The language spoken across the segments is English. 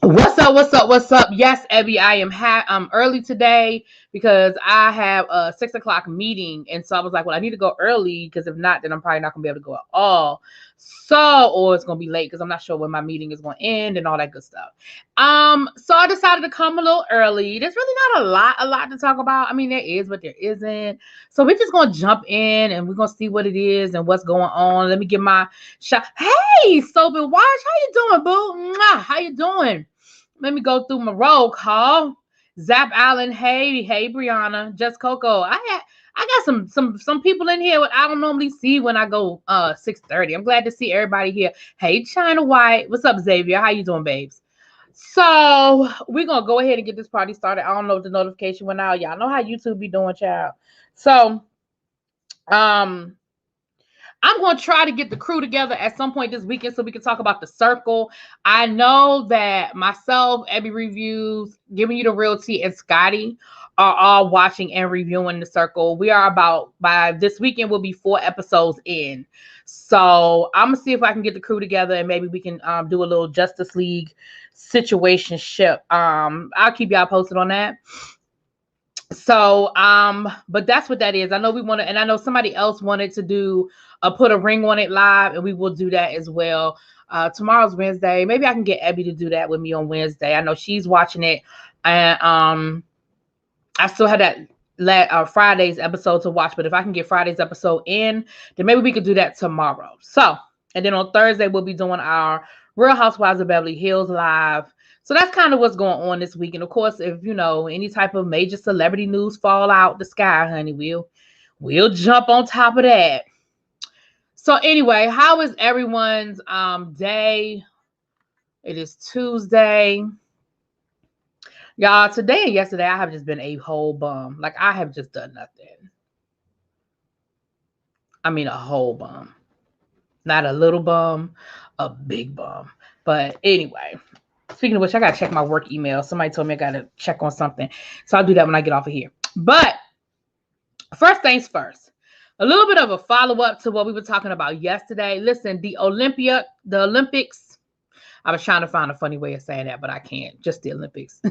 What's up? What's up? What's up? Yes, Abby, I am early today because I have a 6 o'clock meeting, and so I was like, well, I need to go early because if not, then I'm probably not gonna be able to go at all. So, or it's gonna be late because I'm not sure when my meeting is gonna end and all that good stuff. So I decided to come a little early. There's really not a lot to talk about. I mean, there is, but there isn't. So we're just gonna jump in and we're gonna see what it is and what's going on. Let me get my shot. Hey, Soap and Watch, how you doing, boo? Mwah, how you doing? Let me go through my roll call. Zap Allen, hey Brianna, Just Coco. I got some people in here I don't normally see when I go 6:30. I'm glad to see everybody here. Hey China White, what's up Xavier? How you doing, babes? So we're gonna go ahead and get this party started. I don't know if the notification went out. Y'all know how YouTube be doing, child. So I'm going to try to get the crew together at some point this weekend so we can talk about the circle. I know that myself, Abby Reviews, Giving You the Real Tea, and Scotty are all watching and reviewing the circle. We are by this weekend, we'll be 4 episodes in. So I'm going to see if I can get the crew together and maybe we can do a little Justice League situationship. I'll keep y'all posted on that. So, but that's what that is. I know we want to, and I know somebody else wanted to do put a ring on it live, and we will do that as well. Tomorrow's Wednesday. Maybe I can get Abby to do that with me on Wednesday. I know she's watching it, and I still have that Friday's episode to watch. But if I can get Friday's episode in, then maybe we could do that tomorrow. So, and then on Thursday we'll be doing our Real Housewives of Beverly Hills live. So that's kind of what's going on this week. And of course, if you know any type of major celebrity news fall out the sky, honey, we'll jump on top of that. So anyway, how is everyone's day? It is Tuesday. Y'all, today and yesterday, I have just been a whole bum. Like, I have just done nothing. I mean, a whole bum. Not a little bum, a big bum. But anyway, speaking of which, I got to check my work email. Somebody told me I got to check on something. So I'll do that when I get off of here. But first things first. A little bit of a follow-up to what we were talking about yesterday. Listen, the Olympics. I was trying to find a funny way of saying that, but I can't. Just the Olympics.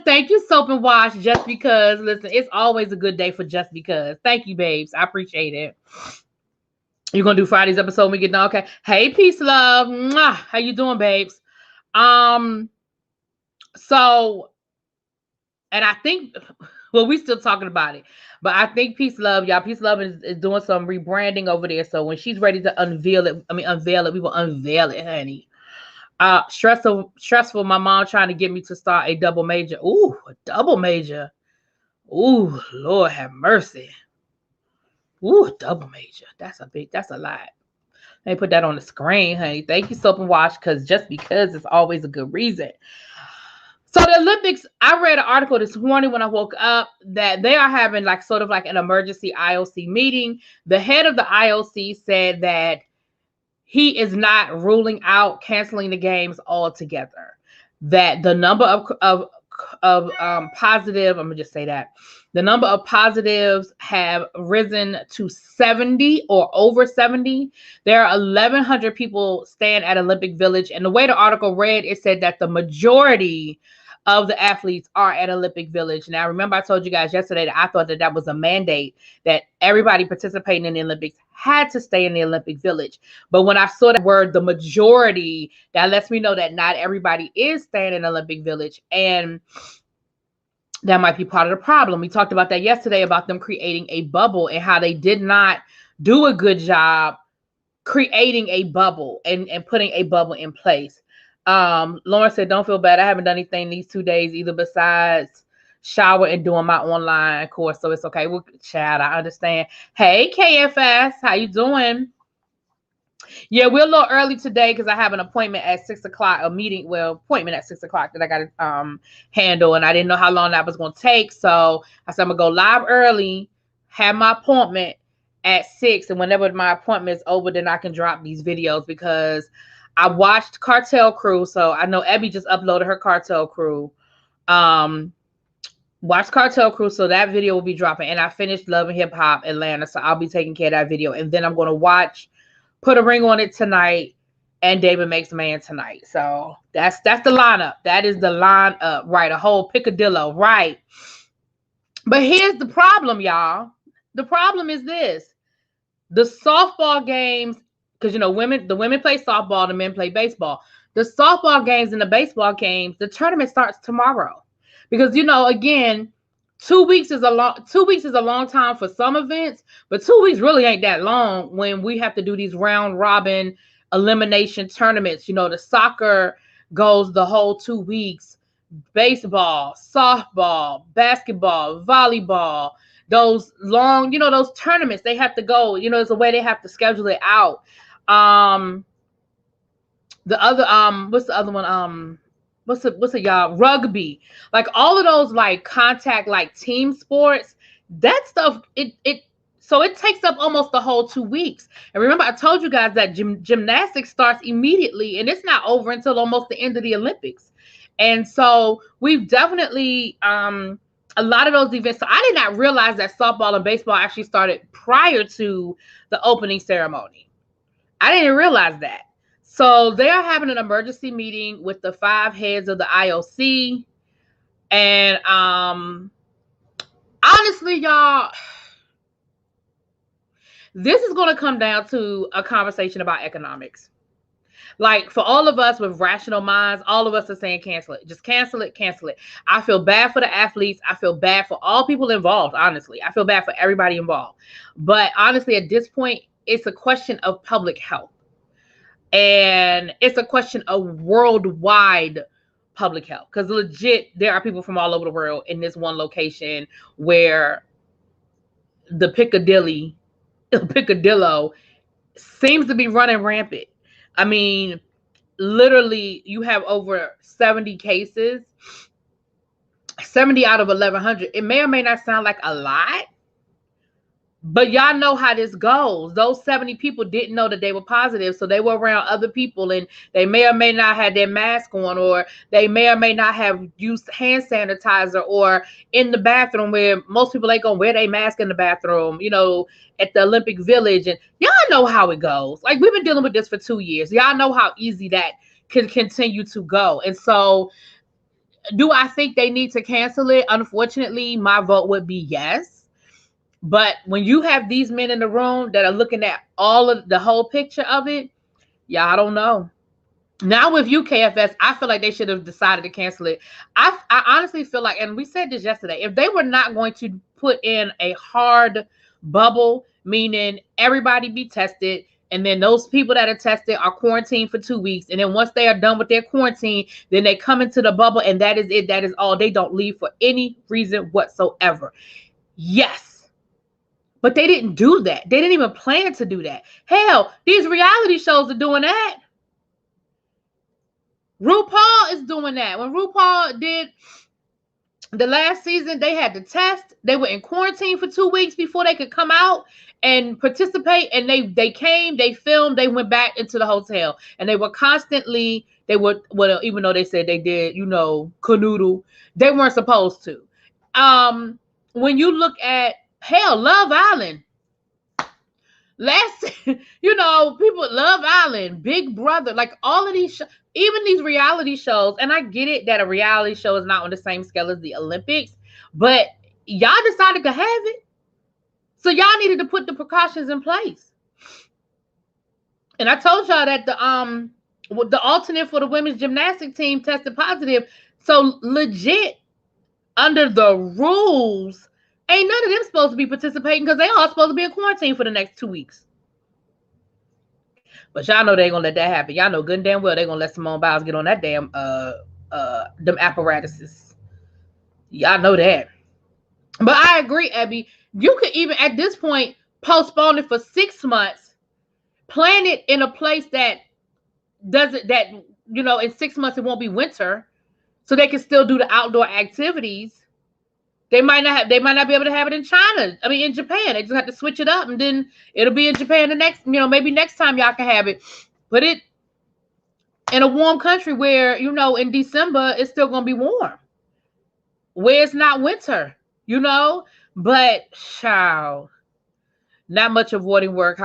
Thank you, Soap and Wash. Just because. Listen, it's always a good day for Just Because. Thank you, babes. I appreciate it. You're going to do Friday's episode when we get done? Okay. Hey, peace, love. Mwah. How you doing, babes? So, and I think, well, we still talking about it, but I think Peace Love, y'all, Peace Love is doing some rebranding over there. So when she's ready to unveil it, we will unveil it, honey. Stressful. My mom trying to get me to start a double major. Ooh, a double major. Ooh, Lord have mercy. Ooh, double major. That's a lot. Let me put that on the screen, honey. Thank you, Soap and Wash, because just because it's always a good reason. So the Olympics, I read an article this morning when I woke up that they are having sort of an emergency IOC meeting. The head of the IOC said that he is not ruling out canceling the games altogether. That the number of positive, I'm gonna just say that the number of positives have risen to 70 or over 70. There are 1,100 people staying at Olympic Village, and the way the article read, it said that the majority of the athletes are at Olympic Village. Now, remember I told you guys yesterday that I thought that was a mandate that everybody participating in the Olympics had to stay in the Olympic Village. But when I saw that word, the majority, that lets me know that not everybody is staying in Olympic Village. And that might be part of the problem. We talked about that yesterday about them creating a bubble and how they did not do a good job creating a bubble and putting a bubble in place. Lauren said, don't feel bad. I haven't done anything these 2 days either besides shower and doing my online course. So it's okay. Well, child, I understand. Hey, KFS, how you doing? Yeah, we're a little early today because I have an appointment at 6 o'clock, appointment at 6 o'clock that I got to handle. And I didn't know how long that was going to take. So I said, I'm going to go live early, have my appointment at 6. And whenever my appointment is over, then I can drop these videos because I watched Cartel Crew. So I know Abby just uploaded her Cartel Crew. Watch Cartel Crew. So that video will be dropping. And I finished Love and Hip Hop Atlanta. So I'll be taking care of that video. And then I'm going to watch Put a Ring on It tonight. and David Makes Man tonight. So that's the lineup. That is the lineup, right? A whole picadillo, right? But here's the problem, y'all. The problem is this: the softball games, because the women play softball, the men play baseball. The softball games and the baseball games, the tournament starts tomorrow. Because again, 2 weeks is a long time for some events, but 2 weeks really ain't that long when we have to do these round robin elimination tournaments. The soccer goes the whole 2 weeks, baseball, softball, basketball, volleyball, those long, those tournaments, they have to go, there's a way they have to schedule it out. The other, what's the other one? What's it, y'all? Rugby. Like all of those like contact, like team sports, that stuff, so it takes up almost the whole 2 weeks. And remember, I told you guys that gymnastics starts immediately and it's not over until almost the end of the Olympics. And so we've definitely, a lot of those events. So I did not realize that softball and baseball actually started prior to the opening ceremony. I didn't realize that. So they are having an emergency meeting with the 5 heads of the IOC. And honestly, y'all, this is going to come down to a conversation about economics. Like for all of us with rational minds, all of us are saying cancel it. Just cancel it, cancel it. I feel bad for the athletes. I feel bad for all people involved, honestly. I feel bad for everybody involved. But honestly, at this point, it's a question of public health. And it's a question of worldwide public health. Because legit, there are people from all over the world in this one location where the picadillo seems to be running rampant. I mean, literally, you have over 70 cases, 70 out of 1,100. It may or may not sound like a lot, but y'all know how this goes. Those 70 people didn't know that they were positive, so they were around other people, and they may or may not have their mask on, or they may or may not have used hand sanitizer, or in the bathroom where most people ain't gonna wear their mask in the bathroom, at the Olympic Village. And y'all know how it goes. Like, we've been dealing with this for 2 years. Y'all know how easy that can continue to go. And so do I think they need to cancel it? Unfortunately, my vote would be yes. But when you have these men in the room that are looking at all of the whole picture of it, I don't know. Now with UKFS, I feel like they should have decided to cancel it. I honestly feel like, and we said this yesterday, if they were not going to put in a hard bubble, meaning everybody be tested, and then those people that are tested are quarantined for 2 weeks, and then once they are done with their quarantine, then they come into the bubble, and that is it. That is all. They don't leave for any reason whatsoever. Yes. But they didn't do that. They didn't even plan to do that. Hell, these reality shows are doing that. RuPaul is doing that. When RuPaul did the last season, they had to test. They were in quarantine for 2 weeks before they could come out and participate. And they came, they filmed, they went back into the hotel. And they were constantly, well, even though they said they did, canoodle, they weren't supposed to. When you look at, hell, Love Island. People, Love Island, Big Brother, like all of these even these reality shows, and I get it that a reality show is not on the same scale as the Olympics, but y'all decided to have it. So y'all needed to put the precautions in place. And I told y'all that the alternate for the women's gymnastics team tested positive. So legit, under the rules, ain't none of them supposed to be participating because they all supposed to be in quarantine for the next 2 weeks. But y'all know they ain't gonna let that happen. Y'all know good and damn well they gonna let Simone Biles get on that damn them apparatuses. Y'all know that. But I agree, Abby. You could even at this point postpone it for 6 months, plan it in a place that doesn't, that in 6 months it won't be winter, so they can still do the outdoor activities. They might not be able to have it in China. I mean, in Japan. They just have to switch it up, and then it'll be in Japan the next, maybe next time y'all can have it. Put it in a warm country where, in December, it's still going to be warm. Where it's not winter, But, child, not much avoiding work.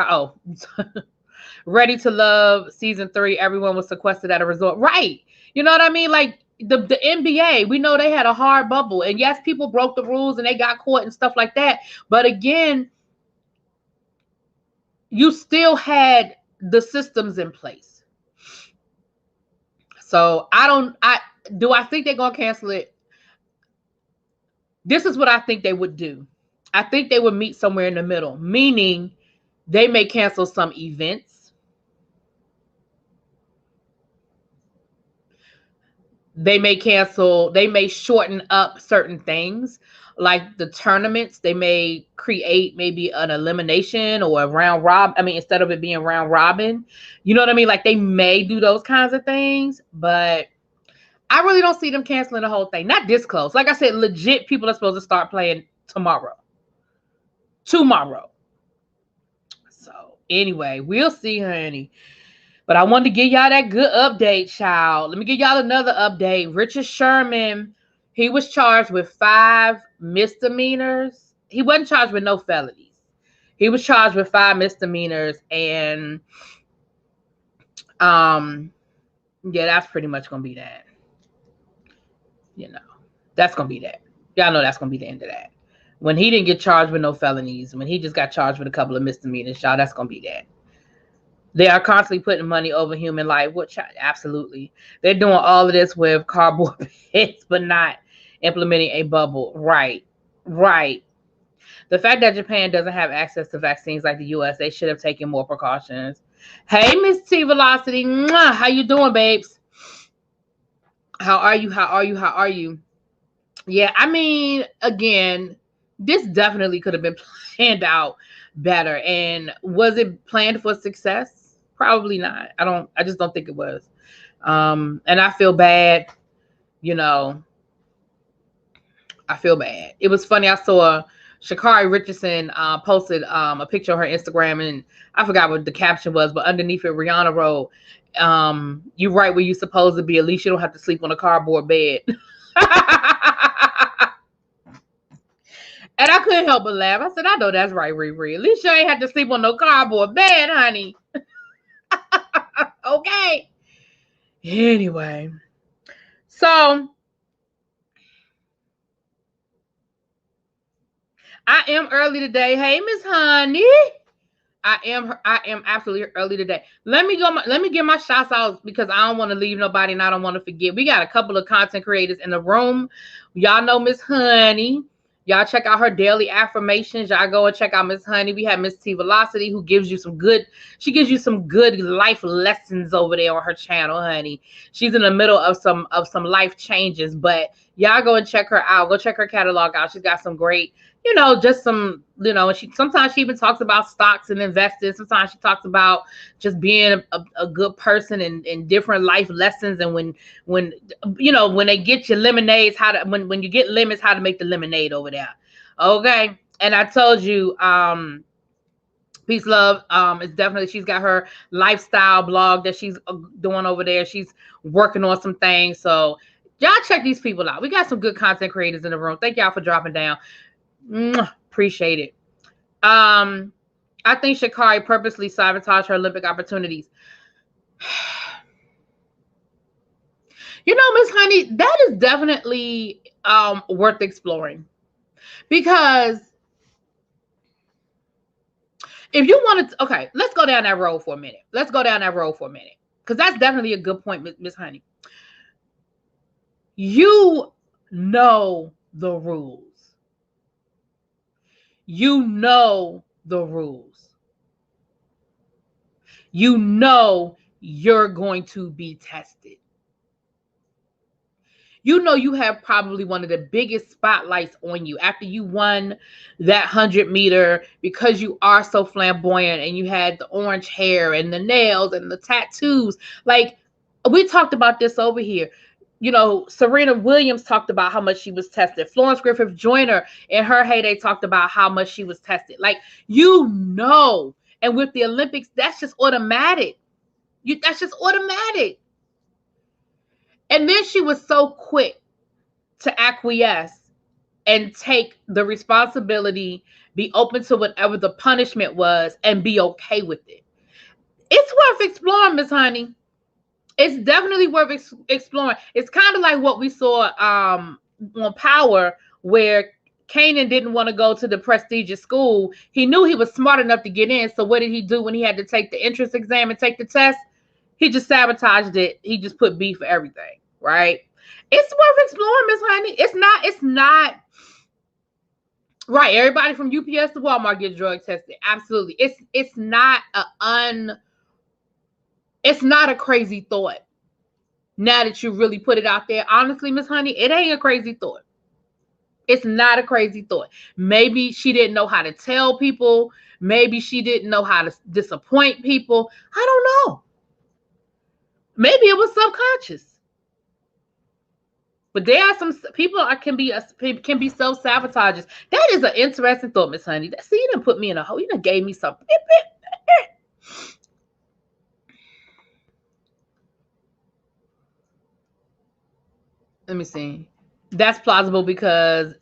Ready to Love season 3, everyone was sequestered at a resort. Right. You know what I mean? Like the NBA, we know they had a hard bubble. And yes, people broke the rules and they got caught and stuff like that. But again, you still had the systems in place. So I think they're going to cancel it? This is what I think they would do. I think they would meet somewhere in the middle, meaning they may cancel some events. They may shorten up certain things, like the tournaments. They may create maybe an elimination or a round robin. I mean, instead of it being round robin, you know what I mean? Like they may do those kinds of things, but I really don't see them canceling the whole thing. Not this close. Like I said, legit people are supposed to start playing tomorrow. So anyway, we'll see, honey. But I wanted to give y'all that good update, child. Let me give y'all another update. Richard Sherman, he was charged with 5 misdemeanors. He wasn't charged with no felonies. He was charged with 5 misdemeanors. And yeah, that's pretty much going to be that. You know, that's going to be that. Y'all know that's going to be the end of that. When he didn't get charged with no felonies, when he just got charged with a couple of misdemeanors, y'all, that's going to be that. They are constantly putting money over human life, which absolutely. They're doing all of this with cardboard pits, but not implementing a bubble. Right. The fact that Japan doesn't have access to vaccines like the U.S., they should have taken more precautions. Hey, Miss T Velocity. Mwah, how you doing, babes? How are you? Yeah, I mean, again, this definitely could have been planned out better. And was it planned for success? Probably not. I just don't think it was. And I feel bad, you know. I feel bad. It was funny. I saw Sha'Carri Richardson posted a picture on her Instagram, and I forgot what the caption was, but underneath it, Rihanna wrote, "You right where you supposed to be. At least you don't have to sleep on a cardboard bed." And I couldn't help but laugh. I said, I know that's right, Riri. At least you ain't have to sleep on no cardboard bed, honey. Okay. Anyway. So, I am early today. Hey, Miss Honey. I am absolutely early today. Let me get my shots out because I don't want to leave nobody and I don't want to forget. We got a couple of content creators in the room. Y'all know Miss Honey. Y'all check out her daily affirmations. Y'all go and check out Miss Honey. We have Miss T Velocity who gives you some good life lessons over there on her channel, honey. She's in the middle of some life changes, but y'all go and check her out. Go check her catalog out. She's got some great, just some, sometimes she even talks about stocks and investing. Sometimes she talks about just being a good person and different life lessons. And when they get your lemonades, when you get lemons, how to make the lemonade over there. Okay. And I told you, Peace Love, it's definitely, she's got her lifestyle blog that she's doing over there. She's working on some things. So y'all check these people out. We got some good content creators in the room. Thank y'all for dropping down. Appreciate it. I think Sha'Carri purposely sabotaged her Olympic opportunities. Miss Honey, that is definitely worth exploring. Because if you wanted to, okay, let's go down that road for a minute. Because that's definitely a good point, Miss Honey. You know the rules. You know the rules. You know you're going to be tested. You know you have probably one of the biggest spotlights on you after you won that 100-meter, because you are so flamboyant and you had the orange hair and the nails and the tattoos. Like, we talked about this over here. Serena Williams talked about how much she was tested. Florence Griffith Joyner in her heyday talked about how much she was tested. Like, and with the Olympics, that's just automatic. That's just automatic. And then she was so quick to acquiesce and take the responsibility, be open to whatever the punishment was, and be okay with it. It's worth exploring, Miss Honey. It's definitely worth exploring. It's kind of like what we saw on Power, where Kanan didn't want to go to the prestigious school. He knew he was smart enough to get in. So what did he do when he had to take the entrance exam and take the test? He just sabotaged it. He just put B for everything, right? It's worth exploring, Miss Honey. It's not right. Everybody from UPS to Walmart gets drug tested. Absolutely. It's not a crazy thought. Now that you really put it out there, honestly, Miss Honey, it ain't a crazy thought. It's not a crazy thought. Maybe she didn't know how to tell people. Maybe she didn't know how to disappoint people. I don't know. Maybe it was subconscious. But there are some people can be self-sabotagers. That is an interesting thought, Miss Honey. See, you didn't put me in a hole. You done gave me something. Let me see. That's plausible because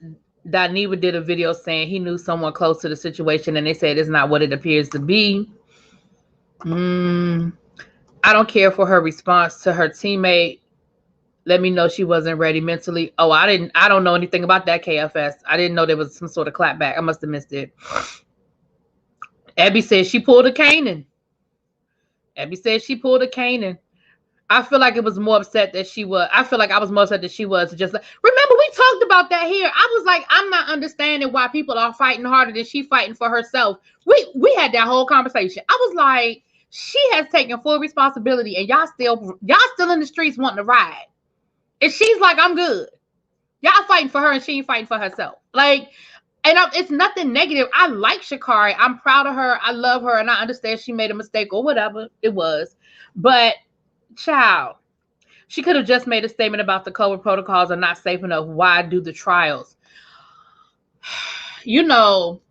Daniva did a video saying he knew someone close to the situation and they said it's not what it appears to be. I don't care for her response to her teammate. Let me know she wasn't ready mentally. Oh, I don't know anything about that, KFS. I didn't know there was some sort of clapback. I must have missed it. Abby said she pulled a Kanan. Abby said she pulled a Kanan. I feel like it was more upset that she was. I feel like I was more upset that she was just like, remember we talked about that here. I was like, I'm not understanding why people are fighting harder than she fighting for herself. We had that whole conversation. I was like, she has taken full responsibility and y'all still in the streets wanting to ride. And she's like, I'm good. Y'all fighting for her and she ain't fighting for herself. Like, and it's nothing negative. I like Sha'Carri. I'm proud of her. I love her. And I understand she made a mistake or whatever it was. But, child, she could have just made a statement about the COVID protocols are not safe enough. Why do the trials? You know,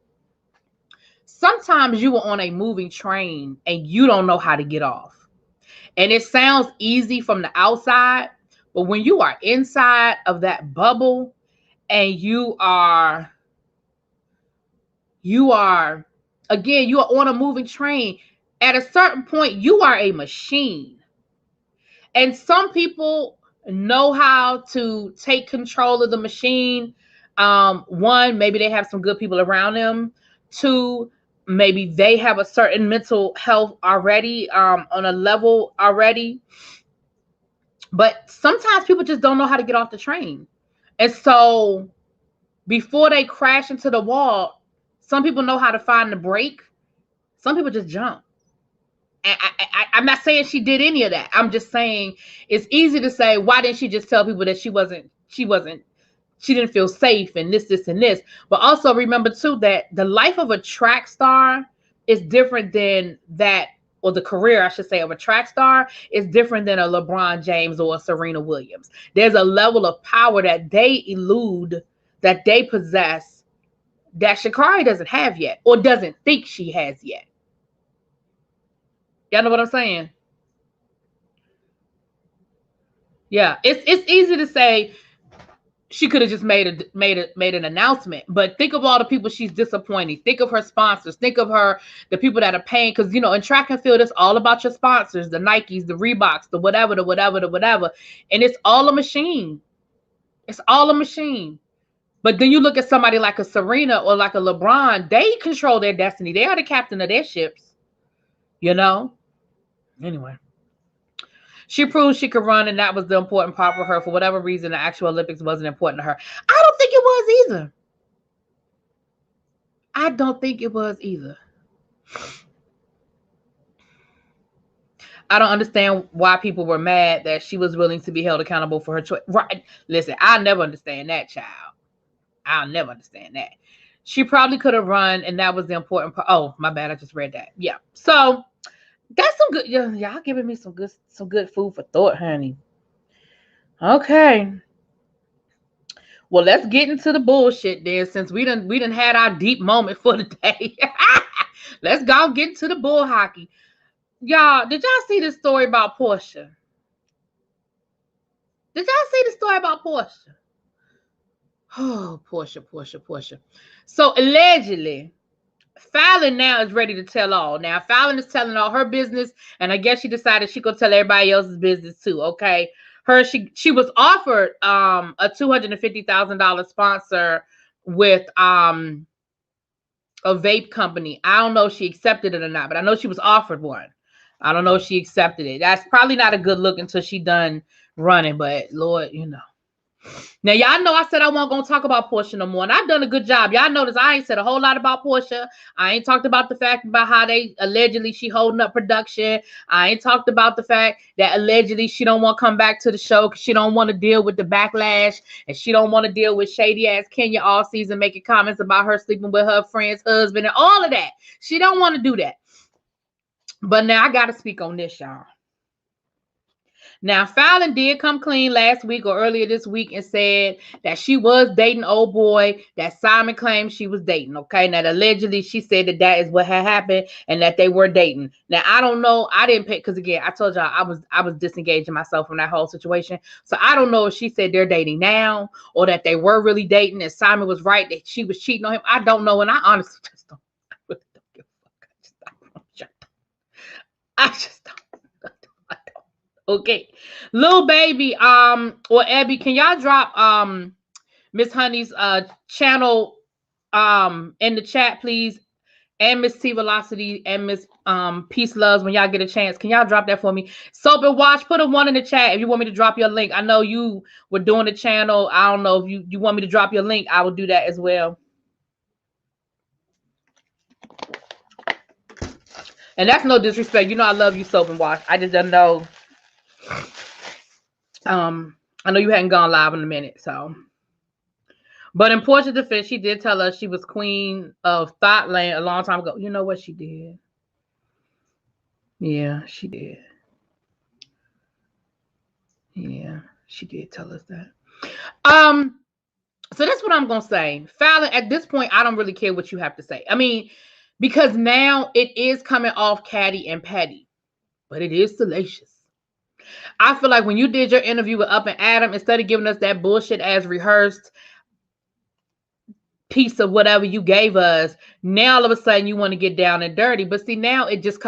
sometimes you are on a moving train and you don't know how to get off. And it sounds easy from the outside. But when you are inside of that bubble and you are again, you are on a moving train, at a certain point, you are a machine. And some people know how to take control of the machine. One, maybe they have some good people around them. Two, maybe they have a certain mental health already, on a level already. But sometimes people just don't know how to get off the train. And so before they crash into the wall, some people know how to find the brake. Some people just jump. And I'm not saying she did any of that. I'm just saying it's easy to say, why didn't she just tell people that she didn't feel safe and this, and this. But also remember too that the life of a track star is different than that, or the career, I should say, of a track star is different than a LeBron James or a Serena Williams. There's a level of power that they elude, that they possess, that Sha'Carri doesn't have yet, or doesn't think she has yet. Y'all know what I'm saying? Yeah, it's easy to say she could have just made an announcement, but think of all the people she's disappointing. Think of her sponsors. Think of the people that are paying, because you know in track and field it's all about your sponsors, the Nikes, the Reeboks, the whatever, and it's all a machine. It's all a machine. But then you look at somebody like a Serena or like a LeBron, they control their destiny. They are the captain of their ships. You know. Anyway. She proved she could run, and that was the important part for her. For whatever reason, the actual Olympics wasn't important to her. I don't think it was either. I don't think it was either. I don't understand why people were mad that she was willing to be held accountable for her choice. Right. Listen, I'll never understand that, child. I'll never understand that. She probably could have run, and that was the important part. Oh, my bad. I just read that. Yeah. So that's some good. Y'all giving me some good food for thought, honey. Okay. Well, let's get into the bullshit then, since we done had our deep moment for the day. Let's go get into the bull hockey. Y'all, did y'all see the story about Porsha? Did y'all see the story about Porsha? Oh, Porsha. So allegedly, Fallon now is ready to tell all. Now Fallon is telling all her business, and I guess she decided she gonna tell everybody else's business too. Okay, she was offered a $250,000 sponsor with a vape company. I don't know if she accepted it or not, but I know she was offered one. I don't know if she accepted it. That's probably not a good look until she done running, but Lord, you know. Now, y'all know I said I wasn't going to talk about Porsha no more, and I've done a good job. Y'all notice I ain't said a whole lot about Porsha. I ain't talked about the fact about how they allegedly she holding up production. I ain't talked about the fact that allegedly she don't want to come back to the show because she don't want to deal with the backlash, and she don't want to deal with shady-ass Kenya all season making comments about her sleeping with her friend's husband and all of that. She don't want to do that. But now I got to speak on this, y'all. Now, Fallon did come clean last week or earlier this week and said that she was dating old boy that Simon claimed she was dating, okay? Now, allegedly, she said that that is what had happened and that they were dating. Now, I don't know. I didn't pay, because, again, I told y'all I was disengaging myself from that whole situation. So, I don't know if she said they're dating now or that they were really dating and Simon was right that she was cheating on him. I don't know, and I honestly just don't. I really don't give a fuck. I just don't. Okay, Lil Baby, or Abby, can y'all drop Miss Honey's channel in the chat, please? And Miss T Velocity and Miss Peace Loves, when y'all get a chance, can y'all drop that for me? Soap and Wash, put a 1 in the chat if you want me to drop your link. I know you were doing the channel. I don't know if you want me to drop your link. I will do that as well. And that's no disrespect. You know I love you, Soap and Wash. I just don't know. I know you hadn't gone live in a minute, so. But in Porsha's defense, she did tell us she was queen of Thoughtland a long time ago. You know what she did? Yeah, she did. Yeah, she did tell us that. So that's what I'm gonna say. Fallon, at this point, I don't really care what you have to say. I mean, because now it is coming off catty and petty, but it is salacious. I feel like when you did your interview with Up and Adam, instead of giving us that bullshit as rehearsed piece of whatever you gave us, now all of a sudden you want to get down and dirty. But see, now it's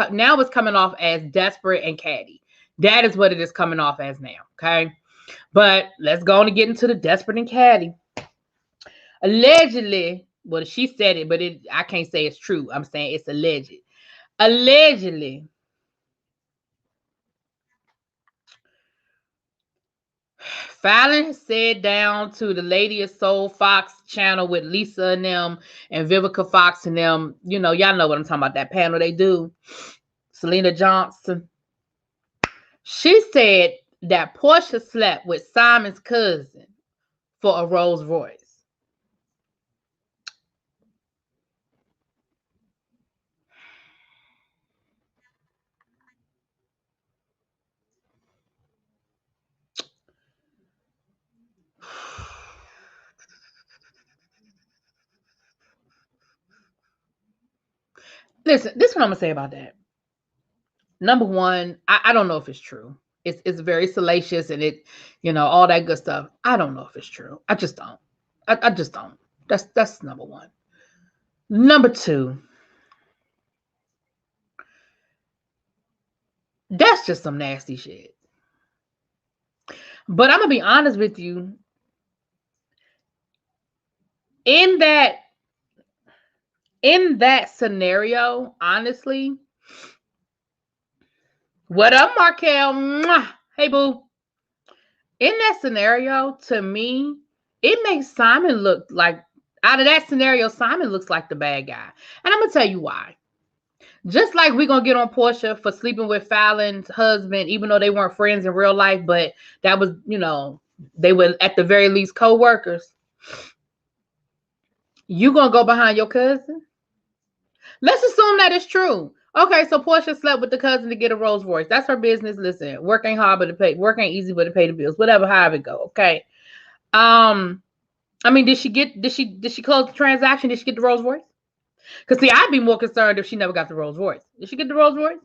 coming off as desperate and catty. That is what it is coming off as now. Okay, but let's go on and get into the desperate and catty. Allegedly, well, she said it, but I can't say it's true. I'm saying it's alleged. Allegedly, Fallon said down to the Lady of Soul Fox channel with Lisa and them and Vivica Fox and them. You know, y'all know what I'm talking about, that panel they do. Selena Johnson. She said that Porsha slept with Simon's cousin for a Rolls Royce. Listen, this is what I'm going to say about that. Number one, I don't know if it's true. It's very salacious and it, you know, all that good stuff. I don't know if it's true. I just don't. I just don't. That's number one. Number two, that's just some nasty shit. But I'm going to be honest with you. In that scenario, honestly, what up, Markel? Mwah. Hey, boo. In that scenario, to me, it makes Simon look like, out of that scenario, Simon looks like the bad guy. And I'm going to tell you why. Just like we're going to get on Porsha for sleeping with Fallon's husband, even though they weren't friends in real life, but that was, you know, they were at the very least co-workers. You going to go behind your cousin? Let's assume that it's true. Okay, so Porsha slept with the cousin to get a Rolls Royce. That's her business. Listen, work ain't hard, but to pay. Work ain't easy, but to pay the bills. Whatever, however it go. Okay. I mean, did she close the transaction? Did she get the Rolls Royce? Because see, I'd be more concerned if she never got the Rolls Royce. Did she get the Rolls Royce?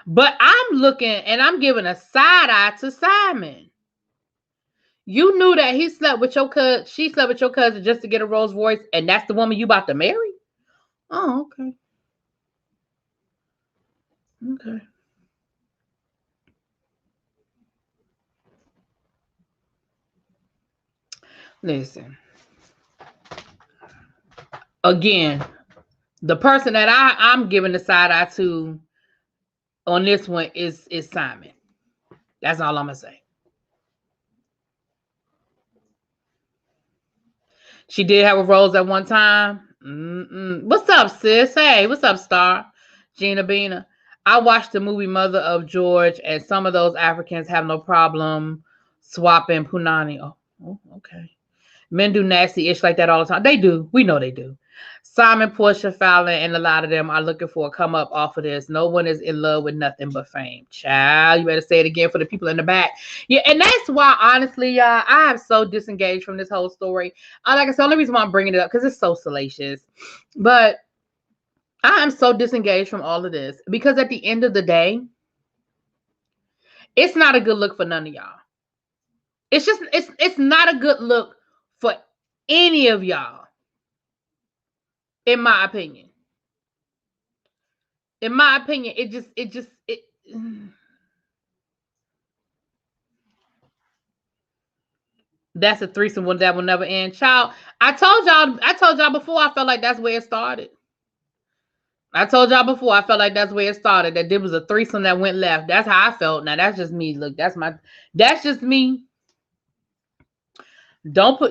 But I'm looking and I'm giving a side eye to Simon. You knew that he slept with your cousin. She slept with your cousin just to get a Rolls Royce, and that's the woman you about to marry? Oh, okay. Okay. Listen. Again, the person that I'm giving the side eye to on this one is Simon. That's all I'm gonna say. She did have a rose at one time. What's up, sis? Hey, what's up, Star? Gina Bina. I watched the movie Mother of George, and some of those Africans have no problem swapping punani. Oh, okay. Men do nasty ish like that all the time. They do. We know they do. Simon, Porsha, Fallon, and a lot of them are looking for a come up off of this. No one is in love with nothing but fame. Child, you better say it again for the people in the back. Yeah, and that's why, honestly, y'all, I am so disengaged from this whole story. Like I said, the only reason why I'm bringing it up because it's so salacious. But I am so disengaged from all of this because at the end of the day, it's not a good look for none of y'all. It's not a good look for any of y'all. In my opinion. In my opinion, that's a threesome one that will never end. Child, I told y'all before I felt like that's where it started. I told y'all before I felt like that's where it started, that there was a threesome that went left. That's how I felt. Now that's just me. Look, that's just me. Don't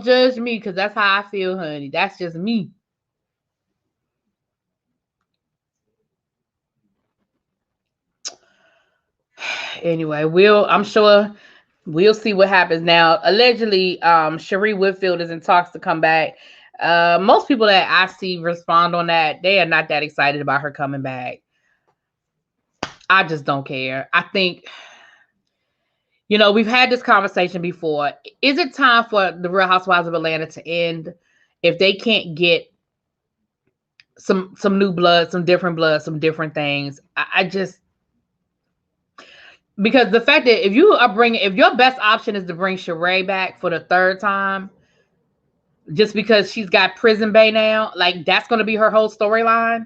judge me because that's how I feel, honey. That's just me. Anyway, I'm sure we'll see what happens now. Allegedly, Sha'Carri Whitfield is in talks to come back. Most people that I see respond on that, they are not that excited about her coming back. I just don't care. I think, we've had this conversation before. Is it time for the Real Housewives of Atlanta to end if they can't get some new blood, some different things? I just, because the fact that if your best option is to bring Sha'Carri back for the third time, just because she's got prison bay now, like that's going to be her whole storyline.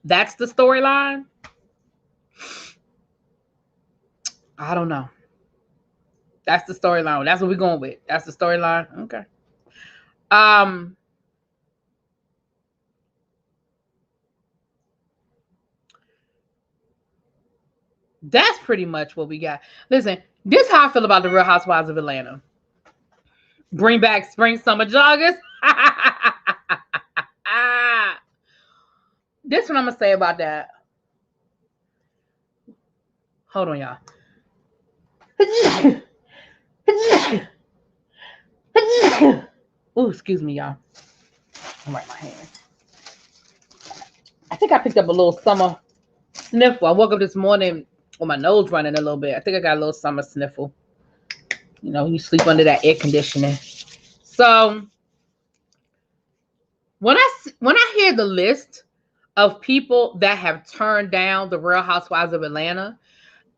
That's the storyline. I don't know. That's the storyline. That's what we're going with. That's the storyline. Okay. That's pretty much what we got. Listen, this is how I feel about the Real Housewives of Atlanta. Bring back spring, summer joggers. This is what I'm going to say about that. Hold on, y'all. Oh, excuse me, y'all. I'll wipe my hands. I think I picked up a little summer sniffle. I woke up this morning with my nose running a little bit. I think I got a little summer sniffle. You sleep under that air conditioning. So when I hear the list of people that have turned down the Real Housewives of Atlanta,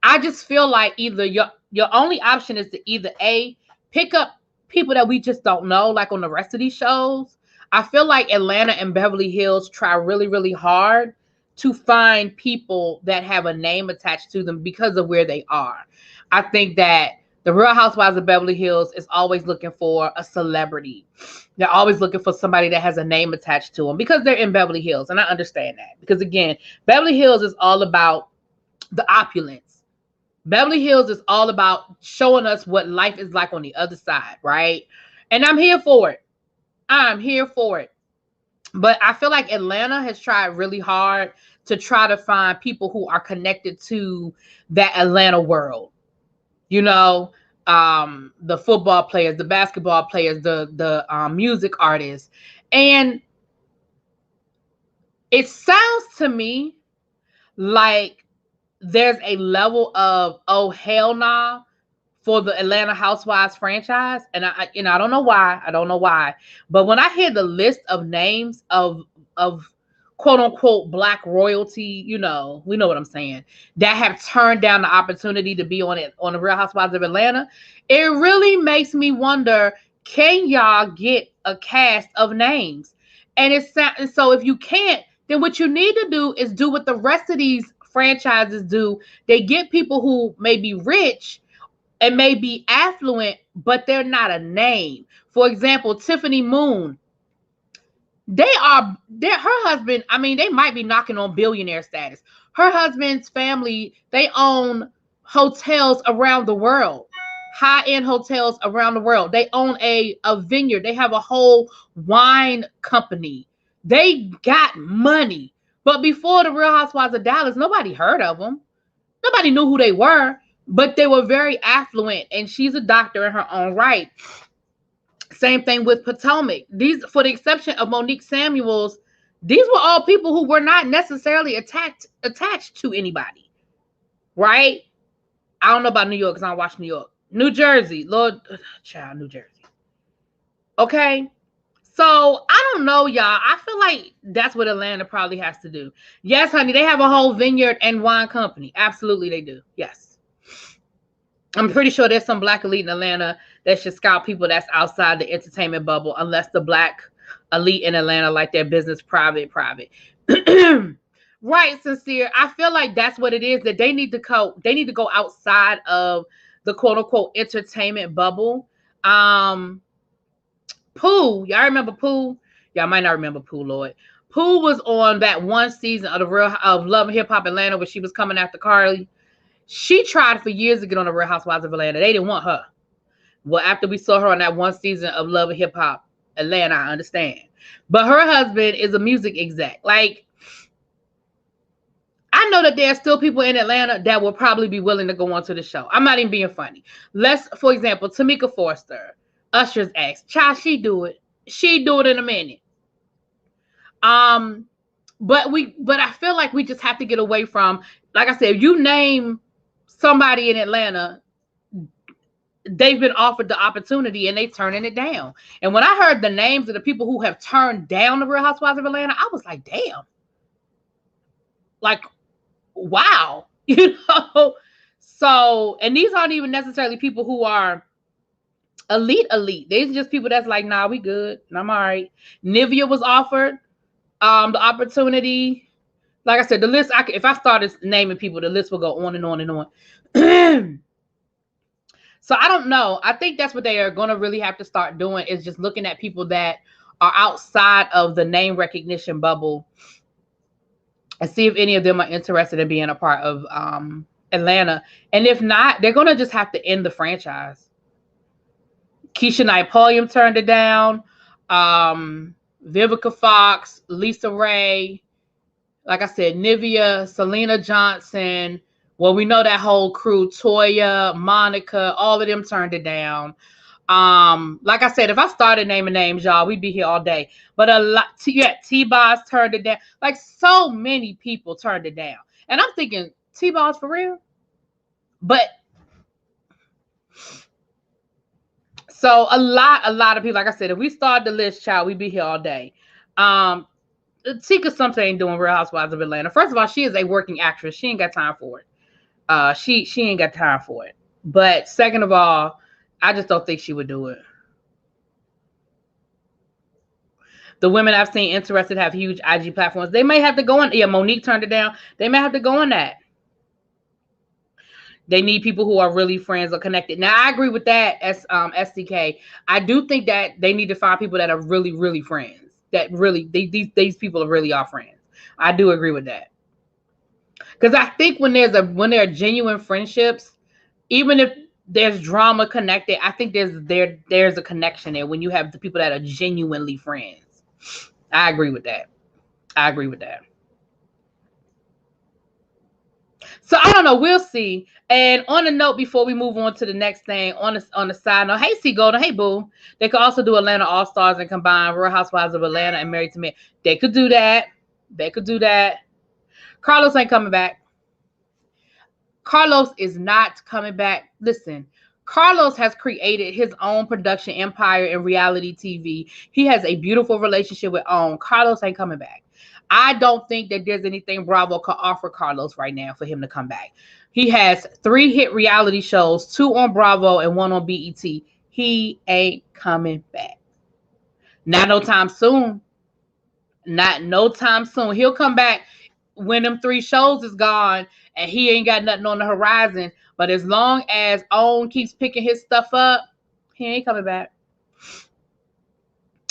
I just feel like either your only option is to either A, pick up people that we just don't know, like on the rest of these shows. I feel like Atlanta and Beverly Hills try really, really hard to find people that have a name attached to them because of where they are. I think that the Real Housewives of Beverly Hills is always looking for a celebrity. They're always looking for somebody that has a name attached to them because they're in Beverly Hills. And I understand that because, again, Beverly Hills is all about the opulence. Beverly Hills is all about showing us what life is like on the other side, right? And I'm here for it. I'm here for it. But I feel like Atlanta has tried really hard to try to find people who are connected to that Atlanta world. The football players, the basketball players, the music artists. And it sounds to me like there's a level of, oh, hell nah, for the Atlanta Housewives franchise. And I don't know why. But when I hear the list of names of quote unquote black royalty, you know, we know what I'm saying, that have turned down the opportunity to be on the Real Housewives of Atlanta, it really makes me wonder, can y'all get a cast of names? And so if you can't, then what you need to do is do what the rest of these franchises do. They get people who may be rich and may be affluent, but they're not a name. For example, Tiffany Moon. Her husband, I mean, they might be knocking on billionaire status. Her husband's family, they own hotels around the world, high-end hotels around the world. They own a vineyard. They have a whole wine company. They got money. But before the Real Housewives of Dallas, nobody heard of them. Nobody knew who they were, but they were very affluent, and she's a doctor in her own right. Same thing with Potomac. These, for the exception of Monique Samuels, these were all people who were not necessarily attached to anybody, right? I don't know about New York because I don't watch New York. New Jersey, Lord, child, New Jersey. Okay, so I don't know, y'all. I feel like that's what Atlanta probably has to do. Yes, honey, they have a whole vineyard and wine company. Absolutely, they do. Yes. I'm pretty sure there's some black elite in Atlanta that should scout people that's outside the entertainment bubble, unless the black elite in Atlanta like their business private. Right, Sincere. I feel like that's what it is, that they need to go outside of the quote unquote entertainment bubble. Pooh, y'all remember Pooh? Y'all might not remember Pooh, Lord. Pooh was on that one season of Love and Hip Hop Atlanta where she was coming after Carly. She tried for years to get on the Real Housewives of Atlanta. They didn't want her. Well, after we saw her on that one season of Love and Hip Hop Atlanta, I understand. But her husband is a music exec. Like, I know that there are still people in Atlanta that will probably be willing to go onto the show. I'm not even being funny. For example, Tamika Forster, Usher's ex. Child, she do it. She do it in a minute. But I feel like we just have to get away from, like I said, if you name somebody in Atlanta, they've been offered the opportunity and they turning it down. And when I heard the names of the people who have turned down the Real Housewives of Atlanta, I was like, damn. Like, wow. You know? So, and these aren't even necessarily people who are elite. These are just people that's like, nah, we good. I'm all right. Nivea was offered the opportunity. Like I said, the list, if I started naming people, the list will go on and on and on. So I don't know. I think that's what they are going to really have to start doing, is just looking at people that are outside of the name recognition bubble and see if any of them are interested in being a part of Atlanta. And if not, they're going to just have to end the franchise. Keisha Knight Pulliam turned it down. Vivica Fox, Lisa Ray, like I said, Nivea, Selena Johnson. Well, we know that whole crew, Toya, Monica, all of them turned it down. Like I said, if I started naming names, y'all, we'd be here all day. But a lot, T-Boz turned it down. Like, so many people turned it down. And I'm thinking, T-Boz for real? But so a lot of people, like I said, if we start the list, child, we'd be here all day. Tika Sumpter ain't doing Real Housewives of Atlanta. First of all, she is a working actress. She ain't got time for it. She ain't got time for it. But second of all, I just don't think she would do it. The women I've seen interested have huge IG platforms. They may have to go on. Yeah, Monique turned it down. They may have to go on that. They need people who are really friends or connected. Now, I agree with that as SDK. I do think that they need to find people that are really, really friends. That really, these people really are friends. I do agree with that. Because I think when there are genuine friendships, even if there's drama connected, I think there's a connection there when you have the people that are genuinely friends. I agree with that. So I don't know. We'll see. And on a note, before we move on to the next thing, on the side note, hey, C Golden, hey, boo. They could also do Atlanta All Stars and combine Real Housewives of Atlanta and Married to Men. They could do that. Carlos ain't coming back. Carlos is not coming back. Listen, Carlos has created his own production empire in reality TV. He has a beautiful relationship with OWN. Carlos ain't coming back. I don't think that there's anything Bravo could offer Carlos right now for him to come back. He has 3 hit reality shows, 2 on Bravo and 1 on BET. He ain't coming back. Not no time soon. Not no time soon. He'll come back when them 3 shows is gone and he ain't got nothing on the horizon. But as long as OWN keeps picking his stuff up, he ain't coming back.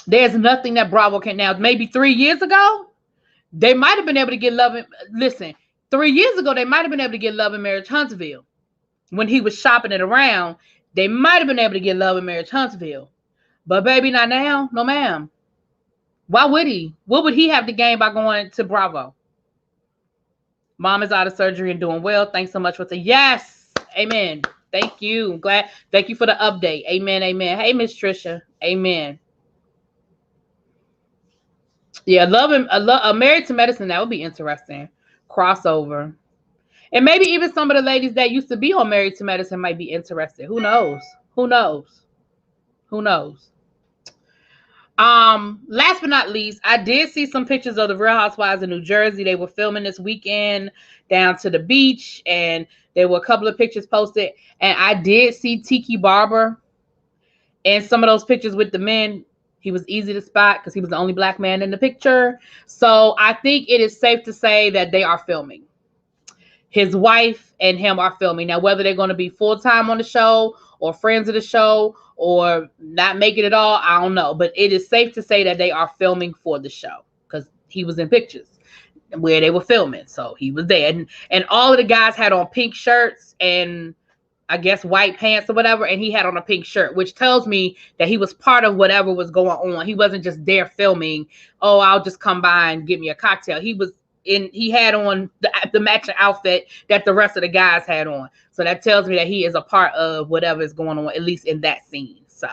There's nothing that Bravo can now. Maybe 3 years ago, they might have been able to get Love and listen. 3 years ago, they might have been able to get Love and Marriage Huntsville. When he was shopping it around, they might have been able to get Love and Marriage Huntsville. But baby, not now. No, ma'am. Why would he? What would he have to gain by going to Bravo? Mom is out of surgery and doing well. Thanks so much for the yes. Amen. Thank you. Glad. Thank you for the update. Amen. Amen. Hey, Miss Trisha. Amen. Yeah, Married to Medicine. That would be interesting. Crossover. And maybe even some of the ladies that used to be on Married to Medicine might be interested. Who knows? Who knows? Who knows? Last but not least, I did see some pictures of the Real Housewives of New Jersey. They were filming this weekend down to the beach, and there were a couple of pictures posted. And I did see Tiki Barber in some of those pictures with the men. He was easy to spot because he was the only black man in the picture. So I think it is safe to say that they are filming. His wife and him are filming. Now, whether they're going to be full-time on the show or friends of the show or not make it at all, I don't know. But it is safe to say that they are filming for the show because he was in pictures where they were filming. So he was there. And all of the guys had on pink shirts and I guess white pants or whatever. And he had on a pink shirt, which tells me that he was part of whatever was going on. He wasn't just there filming. Oh, I'll just come by and get me a cocktail. He had on the matching outfit that the rest of the guys had on. So that tells me that he is a part of whatever is going on, at least in that scene. So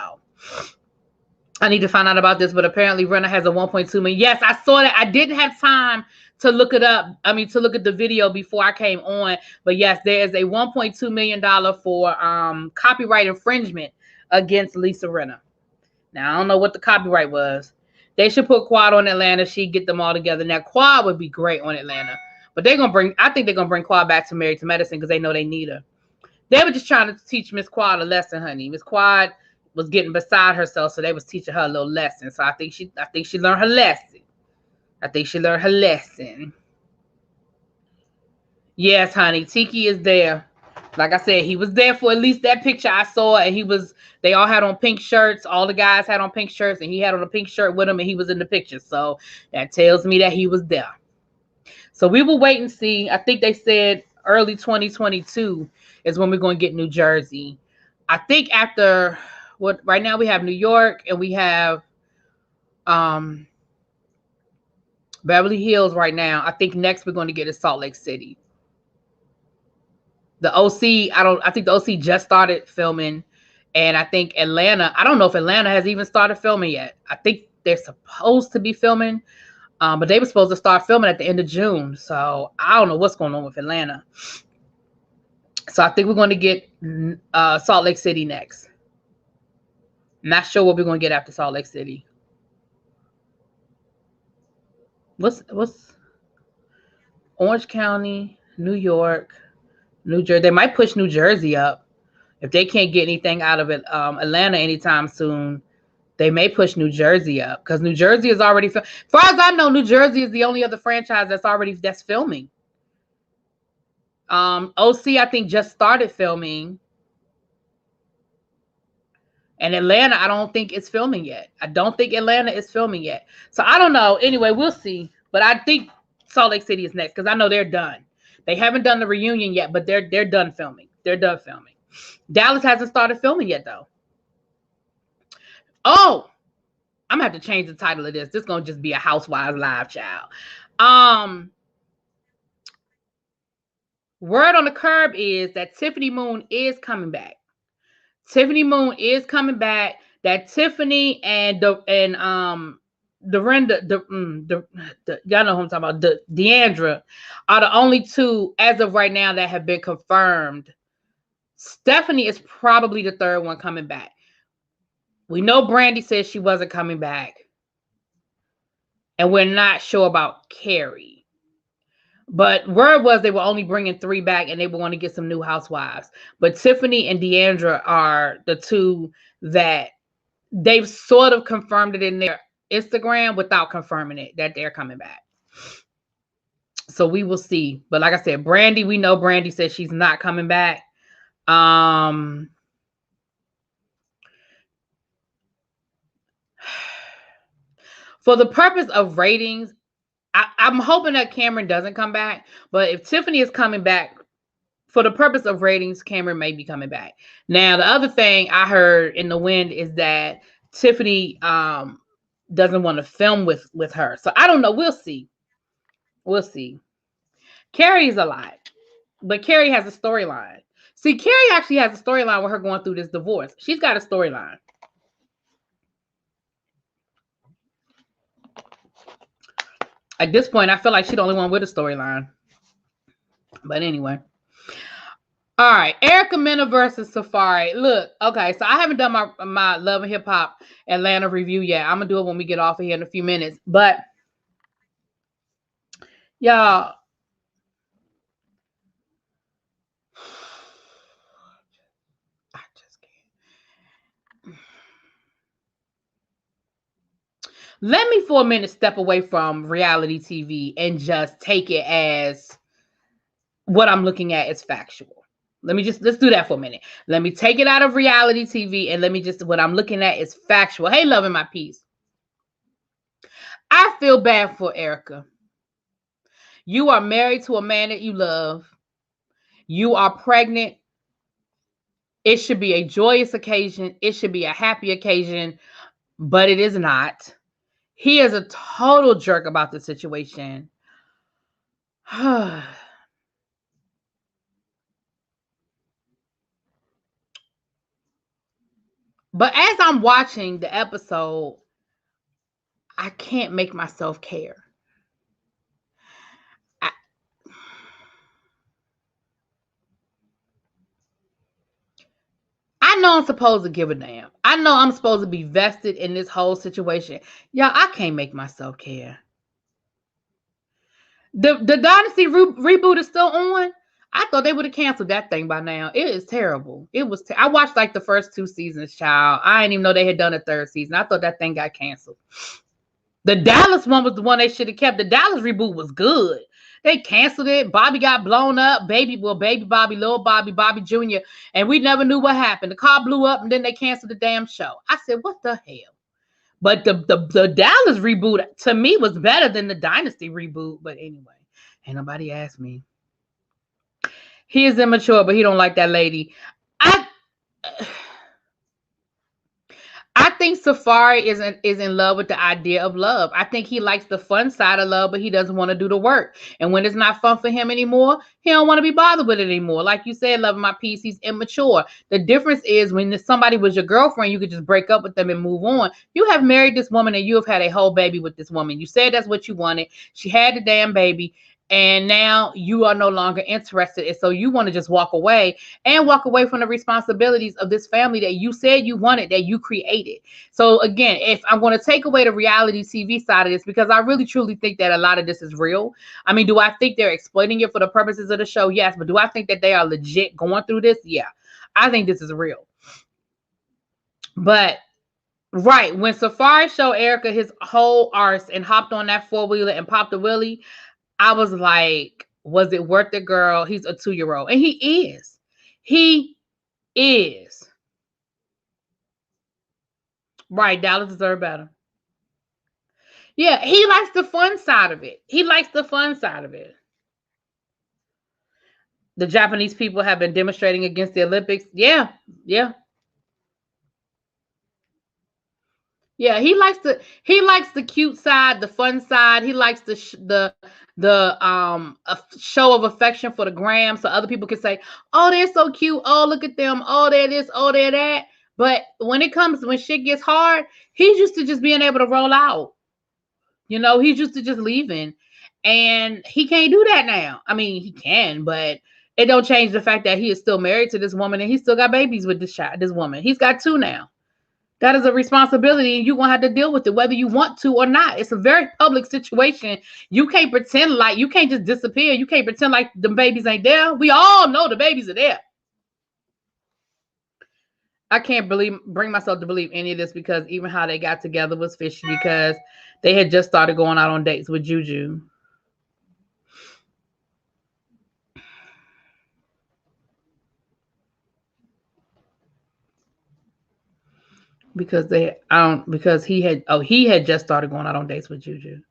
I need to find out about this, but apparently Renna has a 1.2 million. Yes, I saw that. I didn't have time to look it up. I mean, to look at the video before I came on. But yes, there is a $1.2 million for copyright infringement against Lisa Renna. Now, I don't know what the copyright was. They should put Quad on Atlanta. She'd get them all together. Now, Quad would be great on Atlanta. But I think they're going to bring Quad back to Married to Medicine because they know they need her. They were just trying to teach Miss Quad a lesson, honey. Miss Quad was getting beside herself, so they was teaching her a little lesson. So I think she learned her lesson. I think she learned her lesson. Yes, honey. Tiki is there. Like I said, he was there for at least that picture I saw, and they all had on pink shirts. All the guys had on pink shirts, and he had on a pink shirt with him, and he was in the picture. So that tells me that he was there. So we will wait and see. I think they said early 2022 is when we're going to get New Jersey. I think after right now we have New York and we have Beverly Hills right now. I think next we're going to get is Salt Lake City. The OC, I think the OC just started filming. And I think Atlanta, I don't know if Atlanta has even started filming yet. I think they're supposed to be filming. But they were supposed to start filming at the end of June. So I don't know what's going on with Atlanta. So I think we're going to get Salt Lake City next. Not sure what we're going to get after Salt Lake City. What's Orange County, New York, New Jersey? They might push New Jersey up. If they can't get anything out of it, Atlanta anytime soon, they may push New Jersey up because New Jersey is already. As far as I know, New Jersey is the only other franchise that's filming. OC, I think, just started filming. And Atlanta, I don't think it's filming yet. I don't think Atlanta is filming yet. So I don't know. Anyway, we'll see. But I think Salt Lake City is next because I know they're done. They haven't done the reunion yet, but they're done filming. They're done filming. Dallas hasn't started filming yet, though. Oh, I'm going to have to change the title of this. This is going to just be a Housewives live, child. Word on the curb is that Tiffany Moon is coming back. Tiffany Moon is coming back. That Tiffany and Dorinda, y'all know who I'm talking about, Deandra, are the only two as of right now that have been confirmed. Stephanie is probably the third one coming back. We know Brandy said she wasn't coming back. and we're not sure about Carrie. But word was they were only bringing 3 back, and they were going to get some new housewives. But Tiffany and Deandra are the 2 that they've sort of confirmed it in their Instagram without confirming it that they're coming back. So we will see. But like I said, Brandy, we know Brandy said she's not coming back. For the purpose of ratings, I'm hoping that Cameron doesn't come back. But if Tiffany is coming back, for the purpose of ratings, Cameron may be coming back. Now, the other thing I heard in the wind is that Tiffany doesn't want to film with her. So I don't know. We'll see. We'll see. Carrie's a lot, but Carrie has a storyline. See, Carrie actually has a storyline with her going through this divorce. She's got a storyline. At this point, I feel like she's the only one with a storyline. But anyway. All right. Erica Mena versus Safaree. Look, okay, so I haven't done my Love and Hip Hop Atlanta review yet. I'm going to do it when we get off of here in a few minutes. But, y'all, I just can't. Let me for a minute step away from reality TV and just take it as what I'm looking at is factual. Let's do that for a minute. Let me take it out of reality TV and what I'm looking at is factual. Hey, loving my piece. I feel bad for Erica. You are married to a man that you love. You are pregnant. It should be a joyous occasion. It should be a happy occasion, but it is not. He is a total jerk about the situation. But as I'm watching the episode, I can't make myself care. I know I'm supposed to give a damn. I know I'm supposed to be vested in this whole situation. Y'all, I can't make myself care. The Dynasty reboot is still on. I thought they would have canceled that thing by now. It is terrible. It was. I watched like the first 2 seasons, child. I didn't even know they had done a 3rd season. I thought that thing got canceled. The Dallas one was the one they should have kept. The Dallas reboot was good. They canceled it. Bobby got blown up. Baby Bobby, little Bobby, Bobby Jr. And we never knew what happened. The car blew up and then they canceled the damn show. I said, what the hell? But the Dallas reboot to me was better than the Dynasty reboot. But anyway, ain't nobody asked me. He is immature, but he don't like that lady. I think Safaree is in love with the idea of love. I think he likes the fun side of love, but he doesn't want to do the work. And when it's not fun for him anymore, he don't want to be bothered with it anymore. Like you said, loving my piece, he's immature. The difference is when somebody was your girlfriend, you could just break up with them and move on. You have married this woman and you have had a whole baby with this woman. You said that's what you wanted. She had the damn baby. And now you are no longer interested. And so you want to just walk away from the responsibilities of this family that you said you wanted, that you created. So again, if I'm going to take away the reality TV side of this, because I really truly think that a lot of this is real. I mean, do I think they're exploiting it for the purposes of the show? Yes. But do I think that they are legit going through this? Yeah. I think this is real. But right, when Safaree showed Erica his whole arse and hopped on that 4-wheeler and popped a wheelie, I was like, was it worth it, girl? He's a 2-year-old. And he is. He is. Right, Dallas deserves better. Yeah, he likes the fun side of it. He likes the fun side of it. The Japanese people have been demonstrating against the Olympics. Yeah, yeah. Yeah, he likes the cute side, the fun side. He likes the show of affection for the gram, so other people can say, "Oh, they're so cute. Oh, look at them. Oh, they're this. Oh, they're that." But when shit gets hard, he's used to just being able to roll out. You know, he's used to just leaving, and he can't do that now. I mean, he can, but it don't change the fact that he is still married to this woman, and he still got babies with this woman. He's got 2 now. That is a responsibility, and you're going to have to deal with it, whether you want to or not. It's a very public situation. You can't pretend like, you can't just disappear. You can't pretend like the babies ain't there. We all know the babies are there. I can't bring myself to believe any of this, because even how they got together was fishy, because they had just started going out on dates with Juju. Because he had just started going out on dates with Juju.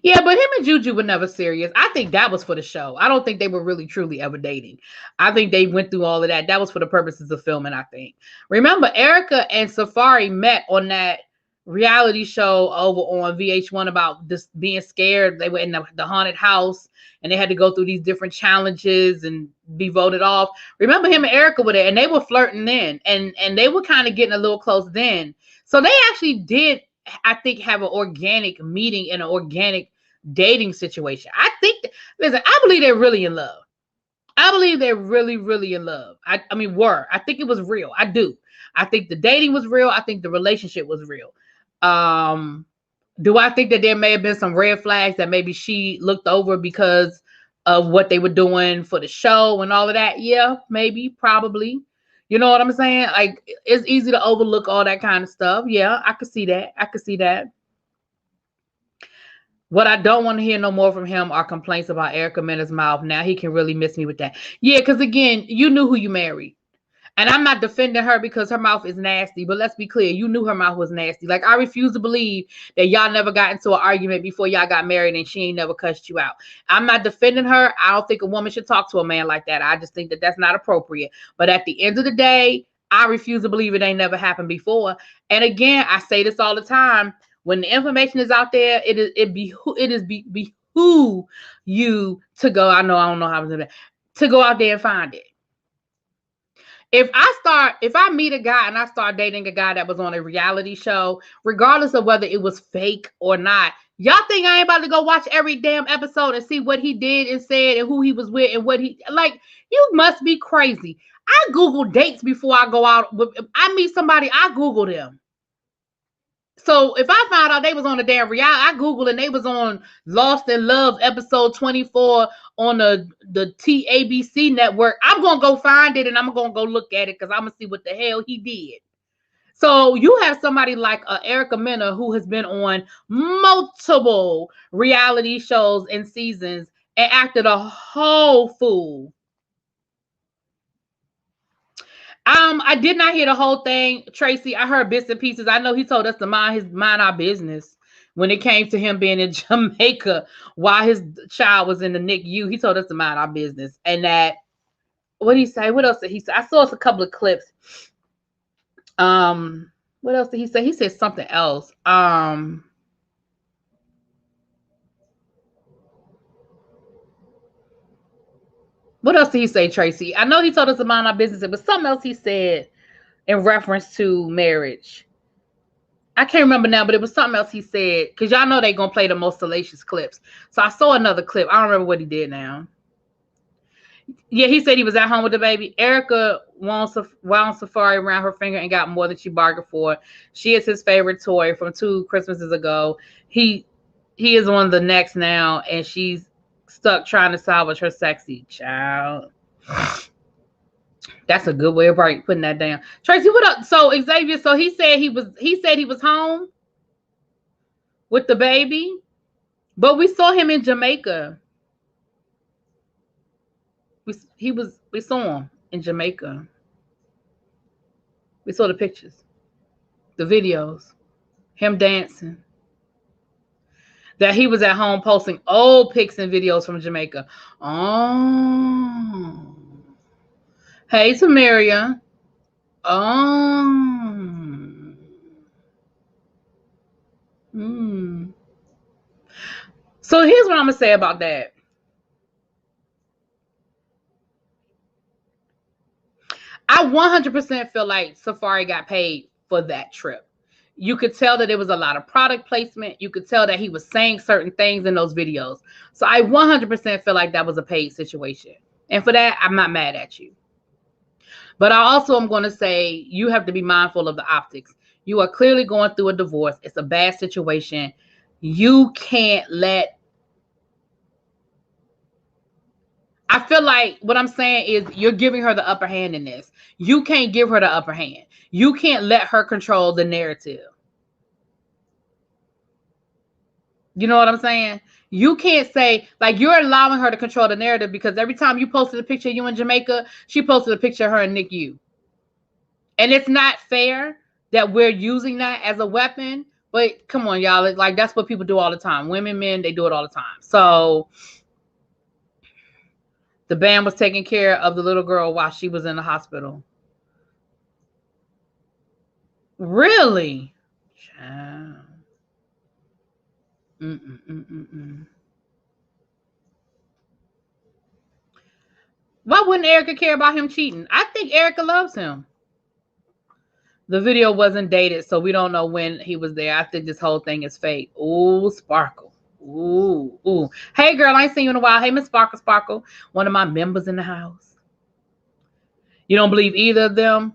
Yeah, but him and Juju were never serious. I think that was for the show. I don't think they were really truly ever dating. I think they went through all of that. That was for the purposes of filming, I think. Remember, Erica and Safaree met on that reality show over on VH1 about just being scared. They were in the haunted house, and they had to go through these different challenges and be voted off. Remember, him and Erica were there, and they were flirting then, and they were kind of getting a little close then. So they actually did, I think, have an organic meeting and an organic dating situation. I think, listen, I believe they're really in love. I believe they're really, really in love. I think it was real. I do. I think the dating was real. I think the relationship was real. Do I think that there may have been some red flags that maybe she looked over because of what they were doing for the show and all of that? Yeah, maybe, probably. You know what I'm saying? Like, it's easy to overlook all that kind of stuff. Yeah, I could see that. I could see that. What I don't want to hear no more from him are complaints about Erica Mena's mouth. Now he can really miss me with that. Yeah, because again, you knew who you married. And I'm not defending her because her mouth is nasty, but let's be clear. You knew her mouth was nasty. Like, I refuse to believe that y'all never got into an argument before y'all got married and she ain't never cussed you out. I'm not defending her. I don't think a woman should talk to a man like that. I just think that that's not appropriate. But at the end of the day, I refuse to believe it ain't never happened before. And again, I say this all the time. When the information is out there, it behoove you to go. I don't know how to do that. To go out there and find it. If I meet a guy and I start dating a guy that was on a reality show, regardless of whether it was fake or not, y'all think I ain't about to go watch every damn episode and see what he did and said and who he was with and what he, like, you must be crazy. I Google dates before I go out. If I meet somebody, I Google them. So if I found out they was on a damn reality, I Googled and they was on Lost in Love episode 24 on the TABC network, I'm going to go find it and I'm going to go look at it because I'm going to see what the hell he did. So you have somebody like Erica Mena, who has been on multiple reality shows and seasons and acted a whole fool. I did not hear the whole thing, Tracy. I heard bits and pieces. I know he told us to mind our business when it came to him being in Jamaica while his child was in the NICU. He told us to mind our business. And that, what did he say? What else did he say? I saw us a couple of clips. What else did he say? He said something else. What else did he say, Tracy? I know he told us to mind our business, but something else he said in reference to marriage. I can't remember now, but it was something else he said, because y'all know they're going to play the most salacious clips. So I saw another clip. I don't remember what he did now. Yeah, he said he was at home with the baby. Erica wound Safaree around her finger and got more than she bargained for. She is his favorite toy from 2 Christmases ago. He is on the next now, and she's stuck trying to salvage her sexy child. That's a good way of putting that down. Tracy, what up? So Xavier, so he said he was home with the baby, but we saw him in Jamaica. We saw him in Jamaica. We saw the pictures, the videos, him dancing. That he was at home posting old pics and videos from Jamaica. Oh. Hey, Tamaria. Oh. So here's what I'm going to say about that. I 100% feel like Safaree got paid for that trip. You could tell that there was a lot of product placement. You could tell that he was saying certain things in those videos. So I 100% feel like that was a paid situation. And for that, I'm not mad at you. But I also am going to say you have to be mindful of the optics. You are clearly going through a divorce. It's a bad situation. You can't let... I feel like what I'm saying is you're giving her the upper hand in this. You can't give her the upper hand. You can't let her control the narrative. You know what I'm saying? You can't say, like, you're allowing her to control the narrative because every time you posted a picture of you in Jamaica, she posted a picture of her and Nick U. And it's not fair that we're using that as a weapon. But come on, y'all. Like, that's what people do all the time. Women, men, they do it all the time. So the band was taking care of the little girl while she was in the hospital. Really? Child. Why wouldn't Erica care about him cheating? I think Erica loves him. The video wasn't dated, so we don't know when he was there. I think this whole thing is fake. Ooh, Sparkle. Ooh, ooh. Hey, girl, I ain't seen you in a while. Hey, Miss Sparkle, Sparkle. One of my members in the house. You don't believe either of them?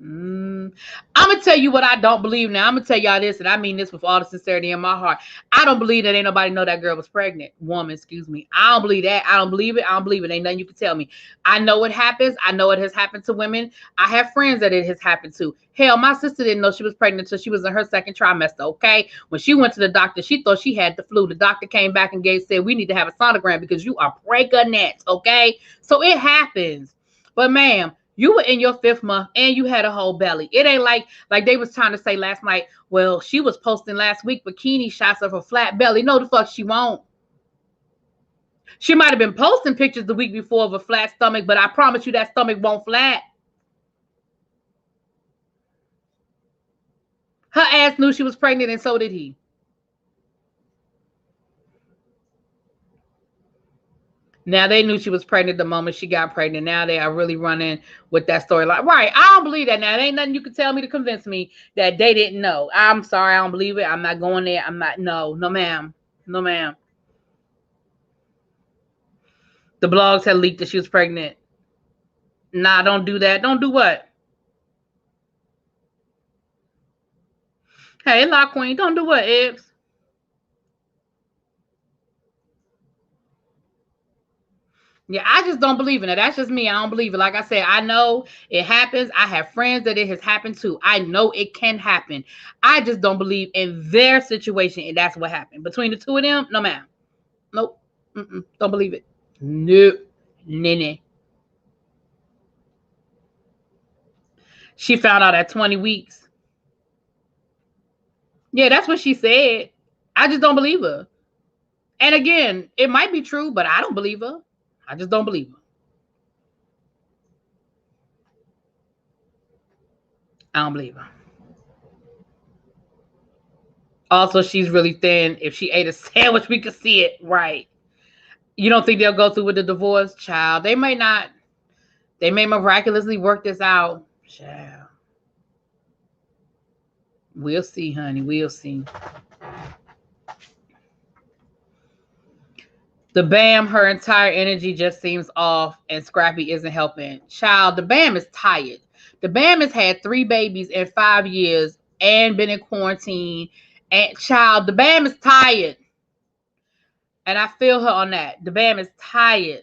I'm going to tell you what I don't believe now. I'm going to tell y'all this, and I mean this with all the sincerity in my heart. I don't believe that ain't nobody know that girl was pregnant. Woman, excuse me. I don't believe that. I don't believe it. I don't believe it. Ain't nothing you can tell me. I know it happens. I know it has happened to women. I have friends that it has happened to. Hell, my sister didn't know she was pregnant until she was in her second trimester, okay? When she went to the doctor, she thought she had the flu. The doctor came back and said, we need to have a sonogram because you are pregnant, okay? So it happens. But, ma'am, you were in your 5th month and you had a whole belly. It ain't like they was trying to say last night, well, she was posting last week bikini shots of her flat belly. No, the fuck she won't. She might have been posting pictures the week before of a flat stomach, but I promise you that stomach won't flat. Her ass knew she was pregnant and so did he. Now, they knew she was pregnant the moment she got pregnant. Now they are really running with that storyline. Right. I don't believe that now. There ain't nothing you can tell me to convince me that they didn't know. I'm sorry. I don't believe it. I'm not going there. I'm not. No, ma'am. No, ma'am. The blogs had leaked that she was pregnant. Nah, don't do that. Don't do what? Hey, LAHH Queen. Don't do what, Ibs? Yeah, I just don't believe in it. That's just me. I don't believe it. Like I said, I know it happens. I have friends that it has happened to. I know it can happen. I just don't believe in their situation, and that's what happened. Between the two of them, no, ma'am. Nope. Don't believe it. Nope. Nene. She found out at 20 weeks. Yeah, that's what she said. I just don't believe her. And again, it might be true, but I don't believe her. I just don't believe her. I don't believe her. Also, she's really thin. If she ate a sandwich, we could see it. Right. You don't think they'll go through with the divorce? Child, they may not. They may miraculously work this out. Child. We'll see, honey. We'll see. The Bam, her entire energy just seems off, and Scrappy isn't helping. Child, the Bam is tired. The Bam has had 3 babies in 5 years and been in quarantine. And child, the Bam is tired. And I feel her on that. The Bam is tired.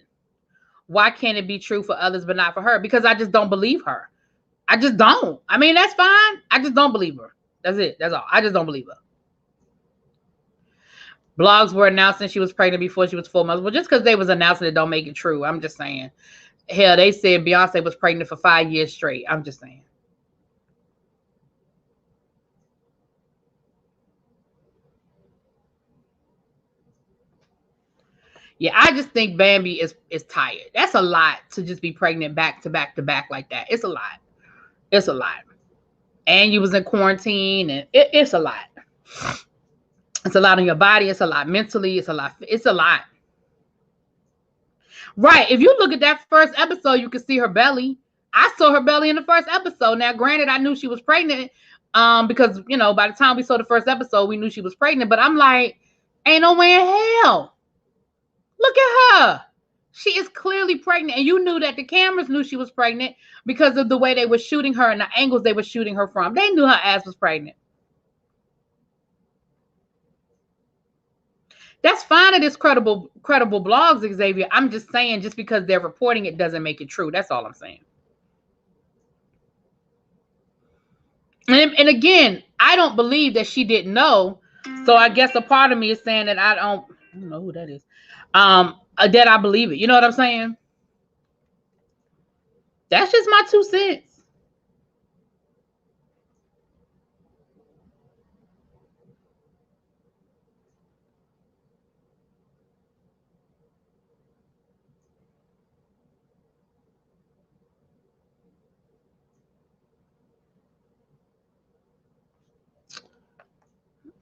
Why can't it be true for others but not for her? Because I just don't believe her. I just don't. I mean, that's fine. I just don't believe her. That's it. That's all. I just don't believe her. Blogs were announcing she was pregnant before she was 4 months. Well, just because they was announcing it don't make it true. I'm just saying. Hell, they said Beyonce was pregnant for 5 years straight. I'm just saying. Yeah, I just think Bambi is tired. That's a lot to just be pregnant back to back to back like that. It's a lot. It's a lot. And you was in quarantine, and it's a lot. It's a lot on your body. It's a lot mentally. It's a lot. It's a lot. Right. If you look at that first episode, you can see her belly. I saw her belly in the first episode. Now, granted, I knew she was pregnant because, you know, by the time we saw the first episode, we knew she was pregnant. But I'm like, ain't no way in hell. Look at her. She is clearly pregnant. And you knew that the cameras knew she was pregnant because of the way they were shooting her and the angles they were shooting her from. They knew her ass was pregnant. That's fine that it's credible blogs, Xavier. I'm just saying, just because they're reporting it doesn't make it true. That's all I'm saying. And again, I don't believe that she didn't know. So I guess a part of me is saying that I don't know who that is. That I believe it. You know what I'm saying? That's just my 2 cents.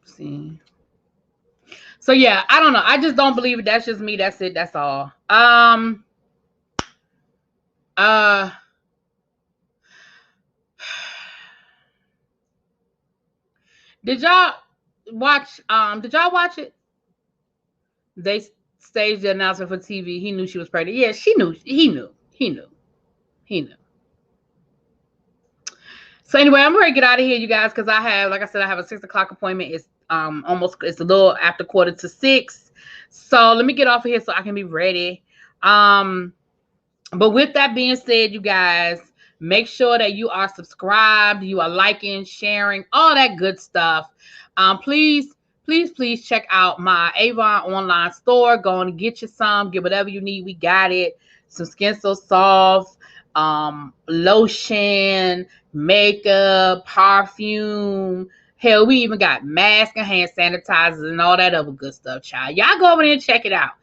See. So yeah, I don't know. I just don't believe it. That's just me. That's it. That's all. Did y'all watch it? They staged the announcement for TV. He knew she was pregnant. Yeah, she knew. He knew. So anyway, I'm ready to get out of here, you guys, because I have, like I said, I have a 6 o'clock appointment. It's it's a little after 5:45. So let me get off of here so I can be ready. But with that being said, you guys, make sure that you are subscribed, you are liking, sharing, all that good stuff. Please check out my Avon online store. Go on and get you some. Get whatever you need. We got it. Some Skin So Soft, lotion, makeup, perfume. Hell, we even got masks and hand sanitizers and all that other good stuff, child. Y'all go over there and check it out.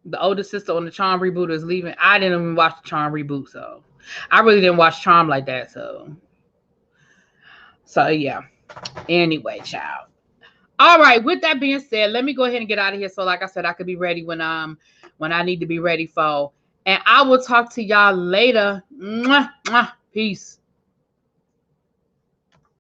The older sister on the Charm reboot is leaving. I didn't even watch the Charm reboot, so I really didn't watch Charm like that. So yeah. Anyway, child. All right. With that being said, let me go ahead and get out of here. So, like I said, I could be ready when I need to be ready for. And I will talk to y'all later. Mwah, mwah. Peace.